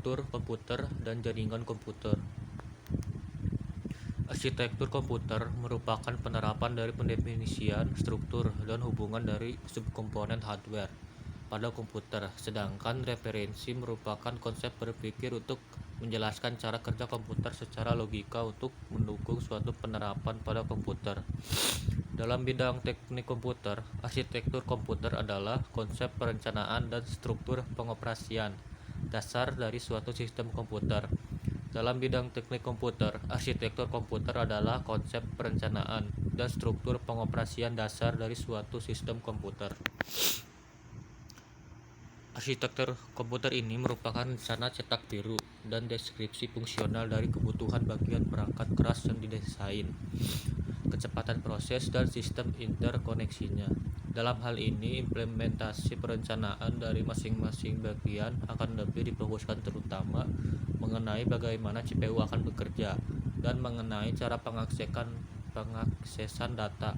arsitektur komputer dan jaringan komputer. Arsitektur komputer merupakan penerapan dari pendefinisian, struktur, dan hubungan dari subkomponen hardware pada komputer, sedangkan referensi merupakan konsep berpikir untuk menjelaskan cara kerja komputer secara logika untuk mendukung suatu penerapan pada komputer. Dalam bidang teknik komputer, arsitektur komputer adalah konsep perencanaan dan struktur pengoperasian dasar dari suatu sistem komputer. Dalam bidang teknik komputer, arsitektur komputer adalah konsep perencanaan dan struktur pengoperasian dasar dari suatu sistem komputer. Arsitektur komputer ini merupakan rencana cetak biru dan deskripsi fungsional dari kebutuhan bagian perangkat keras yang didesain, kecepatan proses, dan sistem interkoneksinya. Dalam hal ini, implementasi perencanaan dari masing-masing bagian akan lebih difokuskan terutama mengenai bagaimana CPU akan bekerja dan mengenai cara pengaksesan data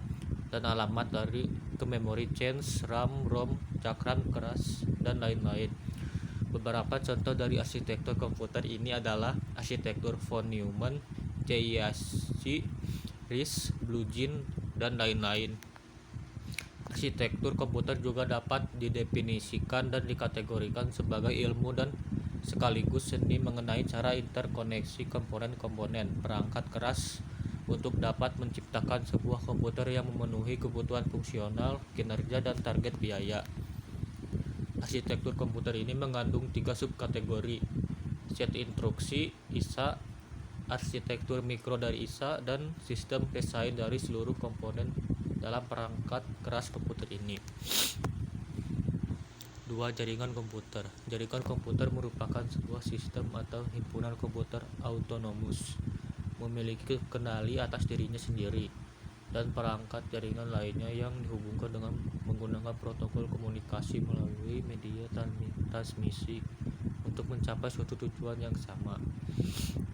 dan alamat dari ke memori change, RAM, ROM, cakram keras, dan lain-lain. Beberapa contoh dari arsitektur komputer ini adalah arsitektur von Neumann, CISC, RISC, BlueGene, dan lain-lain. Arsitektur komputer juga dapat didefinisikan dan dikategorikan sebagai ilmu dan sekaligus seni mengenai cara interkoneksi komponen-komponen perangkat keras untuk dapat menciptakan sebuah komputer yang memenuhi kebutuhan fungsional, kinerja, dan target biaya. Arsitektur komputer ini mengandung 3 subkategori: set instruksi, ISA, arsitektur mikro dari ISA, dan sistem desain dari seluruh komponen dalam perangkat keras komputer ini. 2. Jaringan komputer. Jaringan komputer merupakan sebuah sistem atau himpunan komputer autonomus, memiliki kendali atas dirinya sendiri dan perangkat jaringan lainnya yang dihubungkan dengan menggunakan protokol komunikasi melalui media transmisi untuk mencapai suatu tujuan yang sama.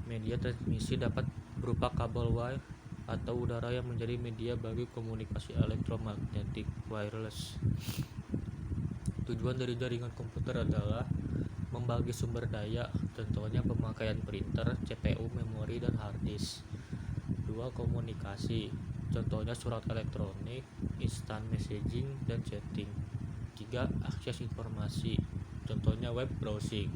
Media transmisi dapat berupa kabel wire atau udara yang menjadi media bagi komunikasi elektromagnetik wireless. Tujuan dari jaringan komputer adalah membagi sumber daya, contohnya pemakaian printer, CPU, memori, dan hard disk. 2. Komunikasi, contohnya surat elektronik, instant messaging, dan chatting. 3. Akses informasi, contohnya web browsing.